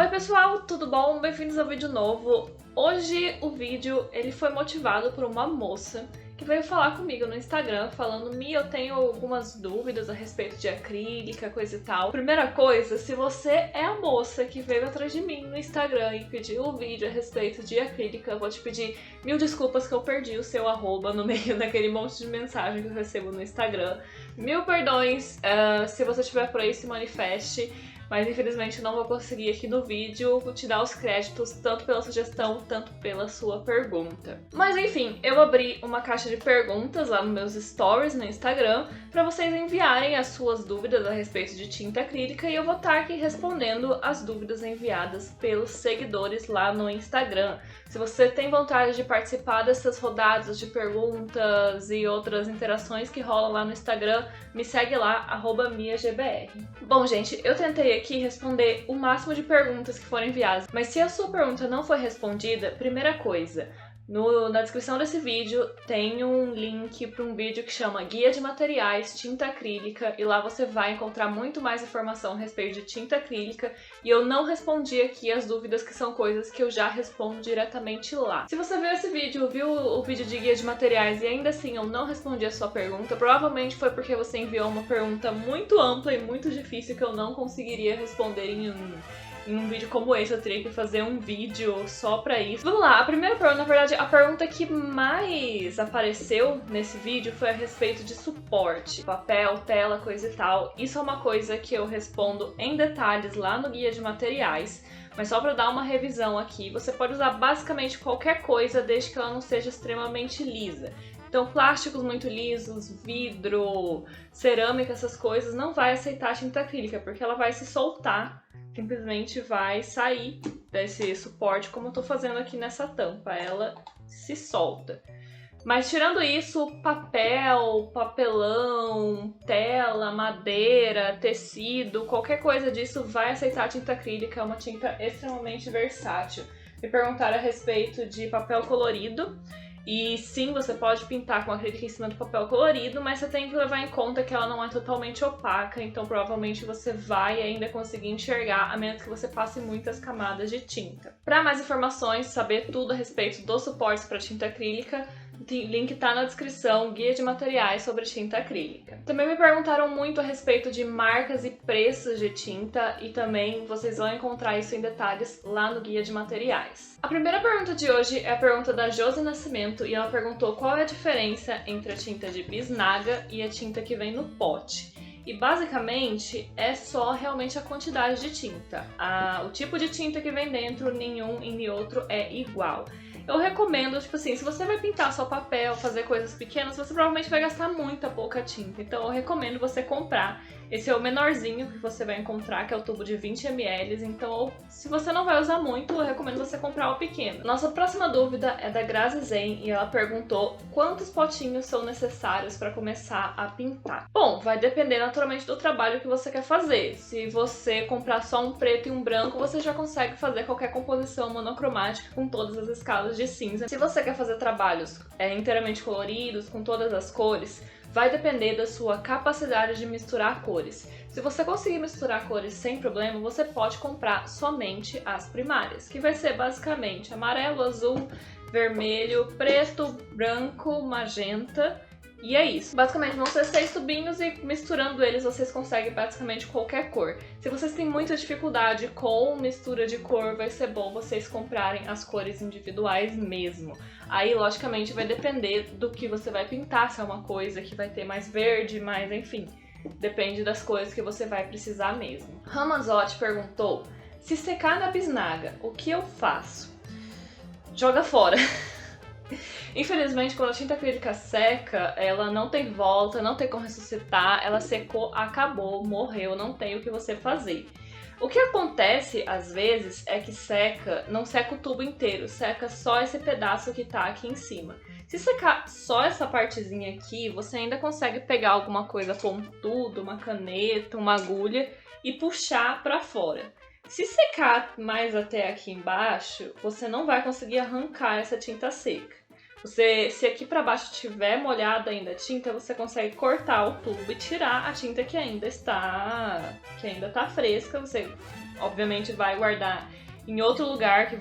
Oi pessoal, tudo bom? Bem-vindos ao vídeo novo. Hoje o vídeo ele foi motivado por uma moça que veio falar comigo no Instagram falando: Mi, eu tenho algumas dúvidas a respeito de acrílica, coisa e tal. Primeira coisa, se você é a moça que veio atrás de mim no Instagram e pediu o vídeo a respeito de acrílica, eu vou te pedir mil desculpas que eu perdi o seu arroba no meio daquele monte de mensagem que eu recebo no Instagram. Mil perdões, se você estiver por aí, se manifeste. Mas infelizmente não vou conseguir aqui no vídeo te dar os créditos tanto pela sugestão, tanto pela sua pergunta. Mas enfim, eu abri uma caixa de perguntas lá nos meus stories no Instagram para vocês enviarem as suas dúvidas a respeito de tinta acrílica e eu vou estar aqui respondendo as dúvidas enviadas pelos seguidores lá no Instagram. Se você tem vontade de participar dessas rodadas de perguntas e outras interações que rolam lá no Instagram, me segue lá, @miagbr. Bom, gente, eu tentei aqui responder o máximo de perguntas que foram enviadas, mas se a sua pergunta não foi respondida, primeira coisa, na descrição desse vídeo tem um link para um vídeo que chama Guia de Materiais Tinta Acrílica e lá você vai encontrar muito mais informação a respeito de tinta acrílica e eu não respondi aqui as dúvidas que são coisas que eu já respondo diretamente lá. Se você viu esse vídeo, viu o vídeo de Guia de Materiais e ainda assim eu não respondi a sua pergunta, provavelmente foi porque você enviou uma pergunta muito ampla e muito difícil que eu não conseguiria responder em um vídeo como esse. Eu teria que fazer um vídeo só pra isso. Vamos lá, a primeira pergunta, na verdade, a pergunta que mais apareceu nesse vídeo foi a respeito de suporte, papel, tela, coisa e tal. Isso é uma coisa que eu respondo em detalhes lá no Guia de Materiais, mas só pra dar uma revisão aqui, você pode usar basicamente qualquer coisa desde que ela não seja extremamente lisa. Então, plásticos muito lisos, vidro, cerâmica, essas coisas, não vai aceitar tinta acrílica, porque ela vai se soltar, simplesmente vai sair desse suporte, como eu tô fazendo aqui nessa tampa, ela se solta. Mas tirando isso, papel, papelão, tela, madeira, tecido, qualquer coisa disso vai aceitar tinta acrílica, é uma tinta extremamente versátil. Me perguntaram a respeito de papel colorido. E sim, você pode pintar com acrílica em cima do papel colorido, mas você tem que levar em conta que ela não é totalmente opaca, então provavelmente você vai ainda conseguir enxergar, a menos que você passe muitas camadas de tinta. Para mais informações, saber tudo a respeito dos suportes para tinta acrílica, o link tá na descrição, Guia de Materiais sobre tinta acrílica. Também me perguntaram muito a respeito de marcas e preços de tinta e também vocês vão encontrar isso em detalhes lá no Guia de Materiais. A primeira pergunta de hoje é a pergunta da Josi Nascimento e ela perguntou qual é a diferença entre a tinta de bisnaga e a tinta que vem no pote. E basicamente é só realmente a quantidade de tinta. O tipo de tinta que vem dentro, nenhum e nem outro é igual. Eu recomendo, tipo assim, se você vai pintar só papel, fazer coisas pequenas, você provavelmente vai gastar muita pouca tinta. Então eu recomendo você comprar. Esse é o menorzinho que você vai encontrar, que é o tubo de 20 ml. Então, se você não vai usar muito, eu recomendo você comprar o pequeno. Nossa próxima dúvida é da Grazi Zen e ela perguntou quantos potinhos são necessários para começar a pintar. Bom, vai depender naturalmente do trabalho que você quer fazer. Se você comprar só um preto e um branco, você já consegue fazer qualquer composição monocromática com todas as escalas de cinza. Se você quer fazer trabalhos inteiramente coloridos, com todas as cores, vai depender da sua capacidade de misturar cores. Se você conseguir misturar cores sem problema, você pode comprar somente as primárias, que vai ser basicamente amarelo, azul, vermelho, preto, branco, magenta. E é isso. Basicamente vão ser 6 tubinhos e misturando eles vocês conseguem basicamente qualquer cor. Se vocês têm muita dificuldade com mistura de cor, vai ser bom vocês comprarem as cores individuais mesmo. Aí, logicamente, vai depender do que você vai pintar, se é uma coisa que vai ter mais verde, mais enfim. Depende das cores que você vai precisar mesmo. Ramazotti perguntou: se secar na bisnaga, o que eu faço? Joga fora. Infelizmente, quando a tinta acrílica seca, ela não tem volta, não tem como ressuscitar, ela secou, acabou, morreu, não tem o que você fazer. O que acontece, às vezes, é que não seca o tubo inteiro, seca só esse pedaço que tá aqui em cima. Se secar só essa partezinha aqui, você ainda consegue pegar alguma coisa pontuda, uma caneta, uma agulha e puxar pra fora. Se secar mais até aqui embaixo, você não vai conseguir arrancar essa tinta seca. Se aqui pra baixo tiver molhada ainda a tinta, você consegue cortar o tubo e tirar a tinta que ainda tá fresca. Você obviamente vai guardar em outro lugar que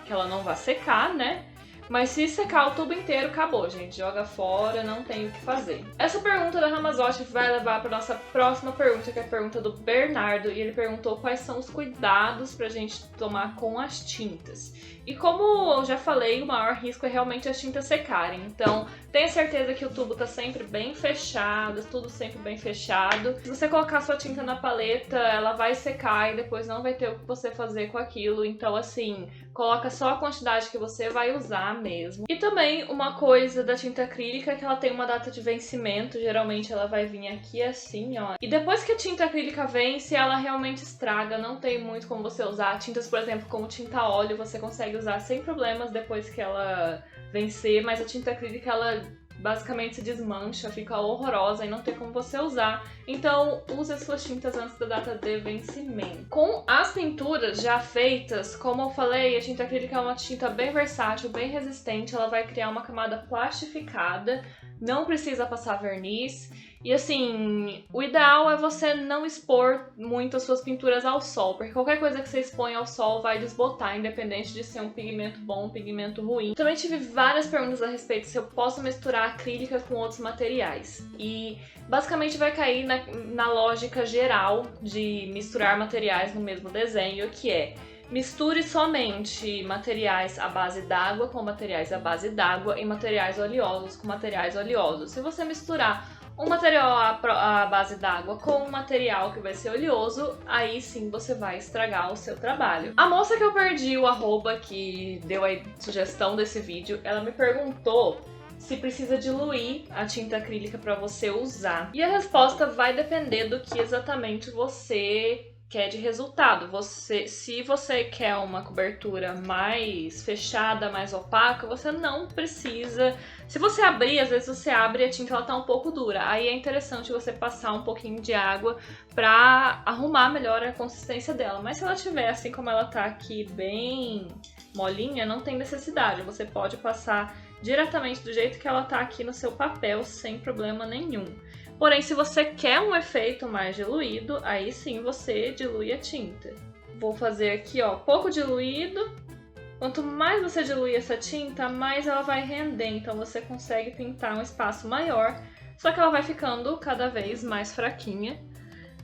ela não vai secar, né? Mas se secar o tubo inteiro, acabou, gente. Joga fora, não tem o que fazer. Essa pergunta da Ramazotti vai levar para nossa próxima pergunta, que é a pergunta do Bernardo. E ele perguntou quais são os cuidados pra gente tomar com as tintas. E como eu já falei, o maior risco é realmente as tintas secarem. Então, tenha certeza que o tubo tá sempre bem fechado, tudo sempre bem fechado. Se você colocar sua tinta na paleta, ela vai secar e depois não vai ter o que você fazer com aquilo. Então, assim, coloca só a quantidade que você vai usar mesmo. E também uma coisa da tinta acrílica é que ela tem uma data de vencimento. Geralmente ela vai vir aqui assim, ó. E depois que a tinta acrílica vence, ela realmente estraga. Não tem muito como você usar. Tintas, por exemplo, como tinta óleo, você consegue usar sem problemas depois que ela vencer, mas a tinta acrílica ela basicamente se desmancha, fica horrorosa e não tem como você usar. Então use as suas tintas antes da data de vencimento. Com as pinturas já feitas, como eu falei, a tinta acrílica é uma tinta bem versátil, bem resistente, ela vai criar uma camada plastificada, não precisa passar verniz. E assim, o ideal é você não expor muito as suas pinturas ao sol, porque qualquer coisa que você expõe ao sol vai desbotar, independente de ser um pigmento bom ou um pigmento ruim. Também tive várias perguntas a respeito se eu posso misturar acrílica com outros materiais. E basicamente vai cair na lógica geral de misturar materiais no mesmo desenho, que é: misture somente materiais à base d'água com materiais à base d'água e materiais oleosos com materiais oleosos. Se você misturar um material à base d'água com um material que vai ser oleoso, aí sim você vai estragar o seu trabalho. A moça que eu perdi o arroba, que deu a sugestão desse vídeo, ela me perguntou se precisa diluir a tinta acrílica para você usar. E a resposta vai depender do que exatamente você quer de resultado. Se você quer uma cobertura mais fechada, mais opaca, você não precisa. Se você abrir, às vezes você abre e a tinta ela tá um pouco dura. Aí é interessante você passar um pouquinho de água pra arrumar melhor a consistência dela. Mas se ela tiver assim como ela tá aqui, bem molinha, não tem necessidade. Você pode passar diretamente do jeito que ela tá aqui no seu papel, sem problema nenhum. Porém, se você quer um efeito mais diluído, aí sim você dilui a tinta. Vou fazer aqui, ó, pouco diluído. Quanto mais você diluir essa tinta, mais ela vai render. Então você consegue pintar um espaço maior, só que ela vai ficando cada vez mais fraquinha.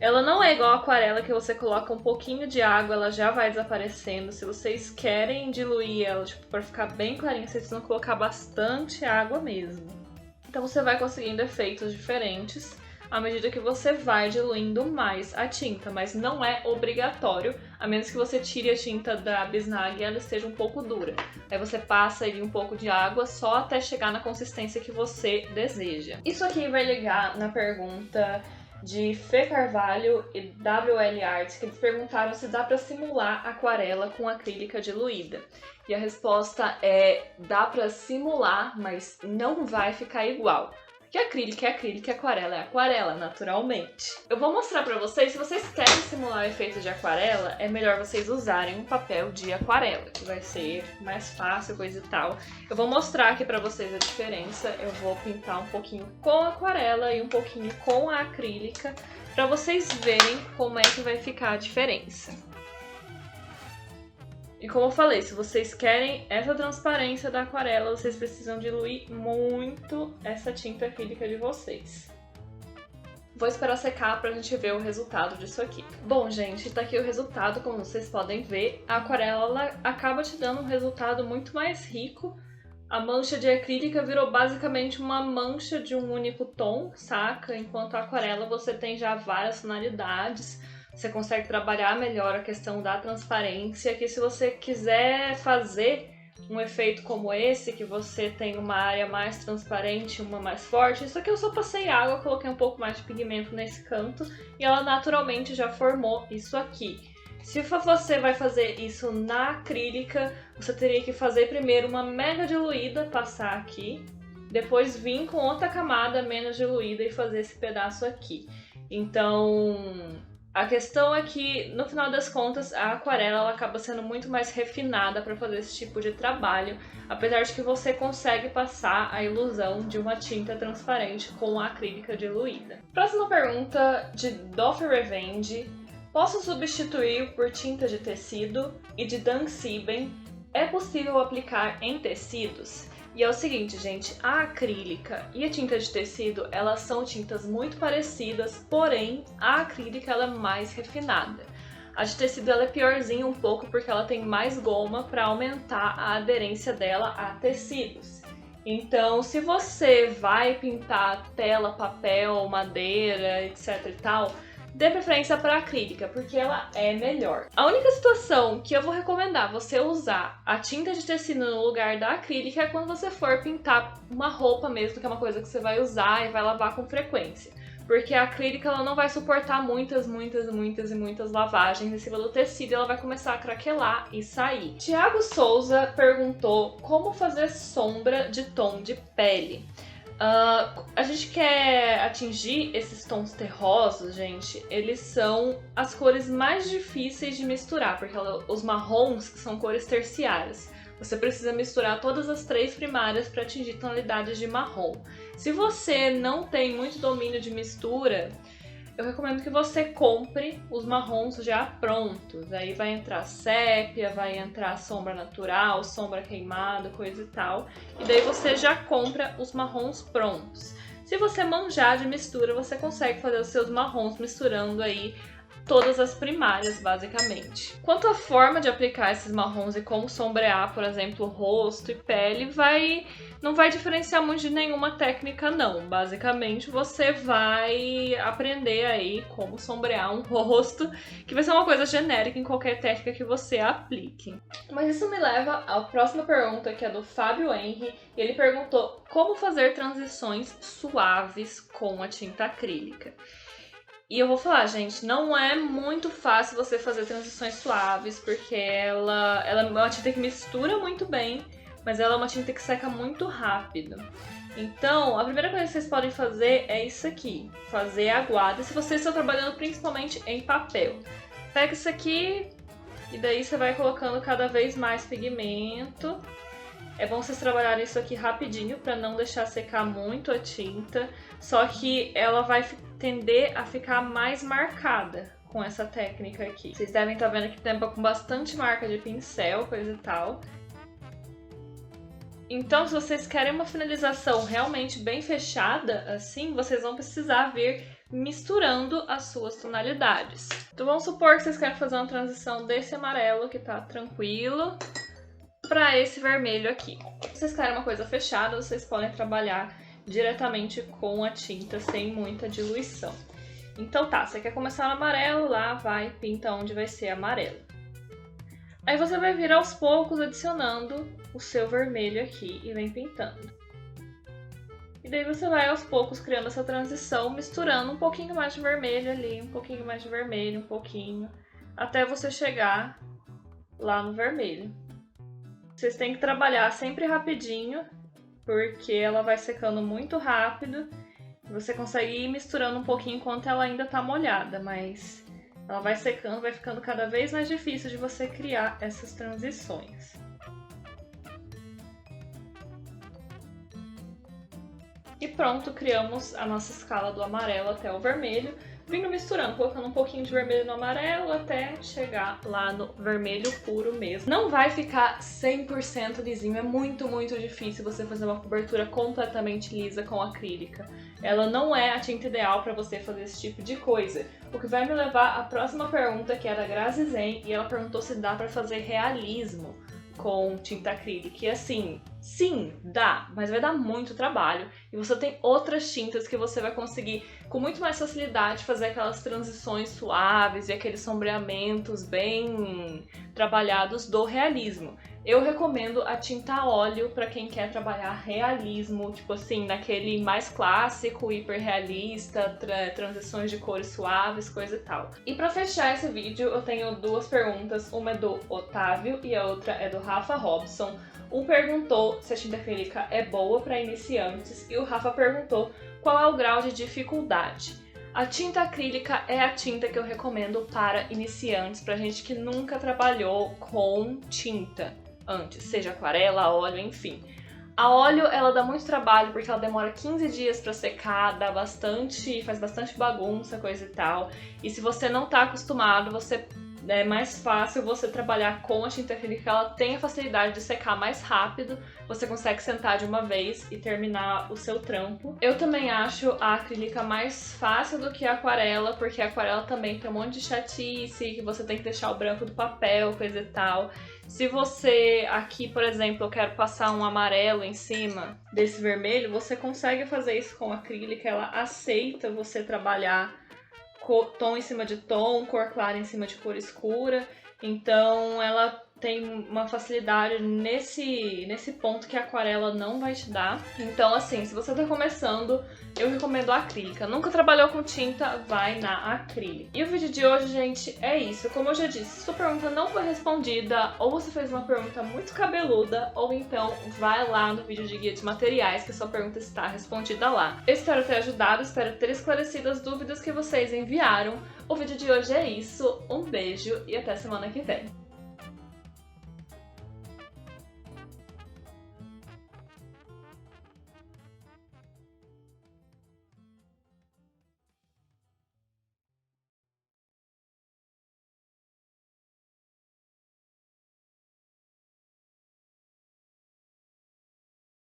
Ela não é igual a aquarela, que você coloca um pouquinho de água, ela já vai desaparecendo. Se vocês querem diluir ela, tipo, para ficar bem clarinha, vocês precisam colocar bastante água mesmo. Então você vai conseguindo efeitos diferentes à medida que você vai diluindo mais a tinta, mas não é obrigatório, a menos que você tire a tinta da bisnaga e ela esteja um pouco dura. Aí você passa ali um pouco de água só até chegar na consistência que você deseja. Isso aqui vai ligar na pergunta de Fê Carvalho e WL Arts, que eles perguntaram se dá para simular aquarela com acrílica diluída. E a resposta é: dá para simular, mas não vai ficar igual. Porque acrílica é acrílica e aquarela é aquarela, naturalmente. Eu vou mostrar pra vocês, se vocês querem simular o efeito de aquarela, é melhor vocês usarem um papel de aquarela, que vai ser mais fácil, coisa e tal. Eu vou mostrar aqui pra vocês a diferença. Eu vou pintar um pouquinho com a aquarela e um pouquinho com a acrílica, pra vocês verem como é que vai ficar a diferença. E como eu falei, se vocês querem essa transparência da aquarela, vocês precisam diluir muito essa tinta acrílica de vocês. Vou esperar secar pra gente ver o resultado disso aqui. Bom, gente, tá aqui o resultado, como vocês podem ver. A aquarela ela acaba te dando um resultado muito mais rico. A mancha de acrílica virou basicamente uma mancha de um único tom, saca? Enquanto a aquarela você tem já várias tonalidades. Você consegue trabalhar melhor a questão da transparência, que se você quiser fazer um efeito como esse, que você tem uma área mais transparente, uma mais forte, isso aqui eu só passei água, coloquei um pouco mais de pigmento nesse canto e ela naturalmente já formou isso aqui. Se você vai fazer isso na acrílica, você teria que fazer primeiro uma mega diluída, passar aqui, depois vir com outra camada menos diluída e fazer esse pedaço aqui. Então, A questão é que, no final das contas, a aquarela ela acaba sendo muito mais refinada para fazer esse tipo de trabalho, apesar de que você consegue passar a ilusão de uma tinta transparente com a acrílica diluída. Próxima pergunta de Doff Revenge. Posso substituir por tinta de tecido? E de Dan Sieben. É possível aplicar em tecidos? E é o seguinte, gente, a acrílica e a tinta de tecido, elas são tintas muito parecidas, porém a acrílica ela é mais refinada. A de tecido ela é piorzinha um pouco porque ela tem mais goma para aumentar a aderência dela a tecidos. Então, se você vai pintar tela, papel, madeira, etc e tal, dê preferência para acrílica, porque ela é melhor. A única situação que eu vou recomendar você usar a tinta de tecido no lugar da acrílica é quando você for pintar uma roupa mesmo, que é uma coisa que você vai usar e vai lavar com frequência. Porque a acrílica ela não vai suportar muitas lavagens em cima do tecido e ela vai começar a craquelar e sair. Thiago Souza perguntou como fazer sombra de tom de pele. A gente quer atingir esses tons terrosos, gente, eles são as cores mais difíceis de misturar, porque os marrons são cores terciárias. Você precisa misturar todas as 3 primárias para atingir tonalidades de marrom. Se você não tem muito domínio de mistura, eu recomendo que você compre os marrons já prontos. Aí vai entrar sépia, vai entrar sombra natural, sombra queimada, coisa e tal. E daí você já compra os marrons prontos. Se você manjar de mistura, você consegue fazer os seus marrons misturando aí todas as primárias, basicamente. Quanto à forma de aplicar esses marrons e como sombrear, por exemplo, rosto e pele, não vai diferenciar muito de nenhuma técnica, não. Basicamente, você vai aprender aí como sombrear um rosto, que vai ser uma coisa genérica em qualquer técnica que você aplique. Mas isso me leva à próxima pergunta, que é do Fábio Henry, e ele perguntou como fazer transições suaves com a tinta acrílica. E eu vou falar, gente, não é muito fácil você fazer transições suaves, porque ela é uma tinta que mistura muito bem, mas ela é uma tinta que seca muito rápido. Então, a primeira coisa que vocês podem fazer é isso aqui, fazer aguada, se vocês estão trabalhando principalmente em papel. Pega isso aqui e daí você vai colocando cada vez mais pigmento. É bom vocês trabalharem isso aqui rapidinho para não deixar secar muito a tinta, só que ela vai tender a ficar mais marcada com essa técnica aqui. Vocês devem estar vendo que tampa com bastante marca de pincel, coisa e tal. Então, se vocês querem uma finalização realmente bem fechada, assim, vocês vão precisar vir misturando as suas tonalidades. Então vamos supor que vocês querem fazer uma transição desse amarelo que tá tranquilo para esse vermelho aqui. Se vocês querem uma coisa fechada, vocês podem trabalhar diretamente com a tinta sem muita diluição. Então tá, você quer começar no amarelo, lá vai, pinta onde vai ser amarelo. Aí você vai vir aos poucos adicionando o seu vermelho aqui e vem pintando. E daí você vai aos poucos criando essa transição, misturando um pouquinho mais de vermelho ali, um pouquinho mais de vermelho, um pouquinho, até você chegar lá no vermelho. Vocês têm que trabalhar sempre rapidinho, porque ela vai secando muito rápido. Você consegue ir misturando um pouquinho enquanto ela ainda tá molhada, mas ela vai secando, vai ficando cada vez mais difícil de você criar essas transições. E pronto, criamos a nossa escala do amarelo até o vermelho, vindo misturando, colocando um pouquinho de vermelho no amarelo até chegar lá no vermelho puro mesmo. Não vai ficar 100% lisinho, é muito difícil você fazer uma cobertura completamente lisa com acrílica. Ela não é a tinta ideal para você fazer esse tipo de coisa. O que vai me levar à próxima pergunta, que é da Grazi Zen, e ela perguntou se dá para fazer realismo com tinta acrílica. E assim, sim, dá, mas vai dar muito trabalho. E você tem outras tintas que você vai conseguir com muito mais facilidade fazer aquelas transições suaves e aqueles sombreamentos bem trabalhados do realismo. Eu recomendo a tinta a óleo para quem quer trabalhar realismo, tipo assim, naquele mais clássico, hiperrealista, transições de cores suaves, coisa e tal. E para fechar esse vídeo, eu tenho duas perguntas, uma é do Otávio e a outra é do Rafa Robson. Um perguntou se a tinta acrílica é boa para iniciantes e o Rafa perguntou qual é o grau de dificuldade. A tinta acrílica é a tinta que eu recomendo para iniciantes, pra gente que nunca trabalhou com tinta antes, seja aquarela, óleo, enfim. A óleo, ela dá muito trabalho porque ela demora 15 dias pra secar, faz bastante bagunça, coisa e tal. E se você não tá acostumado, é mais fácil você trabalhar com a tinta acrílica, ela tem a facilidade de secar mais rápido, você consegue sentar de uma vez e terminar o seu trampo. Eu também acho a acrílica mais fácil do que a aquarela, porque a aquarela também tem um monte de chatice, que você tem que deixar o branco do papel, coisa e tal. Se você, aqui, por exemplo, eu quero passar um amarelo em cima desse vermelho, você consegue fazer isso com a acrílica, ela aceita você trabalhar tom em cima de tom, cor clara em cima de cor escura, então ela tem uma facilidade nesse ponto que a aquarela não vai te dar. Então assim, se você tá começando, eu recomendo a acrílica. Nunca trabalhou com tinta, vai na acrílica. E o vídeo de hoje, gente, é isso. Como eu já disse, se sua pergunta não foi respondida, ou você fez uma pergunta muito cabeluda, ou então vai lá no vídeo de guia de materiais que a sua pergunta está respondida lá. Eu espero ter ajudado, espero ter esclarecido as dúvidas que vocês enviaram. O vídeo de hoje é isso, um beijo e até semana que vem.